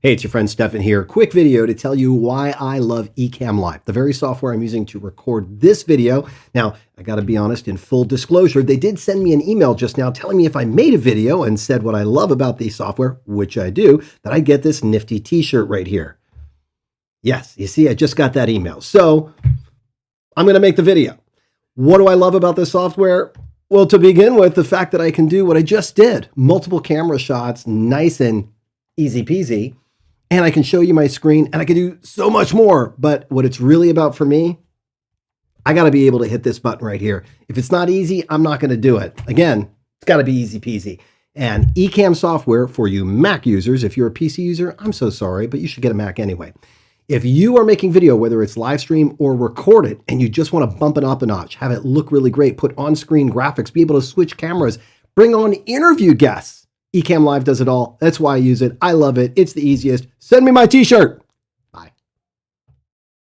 Hey, it's your friend Stefan here. Quick video to tell you why I love Ecamm Live, the very software I'm using to record this video. Now, I got to be honest, in full disclosure, they did send me an email just now telling me if I made a video and said what I love about the software, which I do, that I get this nifty t-shirt right here. Yes, you see, I just got that email. So I'm going to make the video. What do I love about this software? Well, to begin with, the fact that I can do what I just did, multiple camera shots, nice and easy peasy. And I can show you my screen and I can do so much more. But what it's really about for me, I got to be able to hit this button right here. If it's not easy, I'm not going to do it. Again, it's got to be easy peasy. And Ecamm software for you Mac users, if you're a PC user, I'm so sorry, but you should get a Mac anyway. If you are making video, whether it's live stream or record it, and you just want to bump it up a notch, have it look really great, put on-screen graphics, be able to switch cameras, bring on interview guests, Ecamm Live does it all. That's why I use it. I love it. It's the easiest. Send me my t-shirt.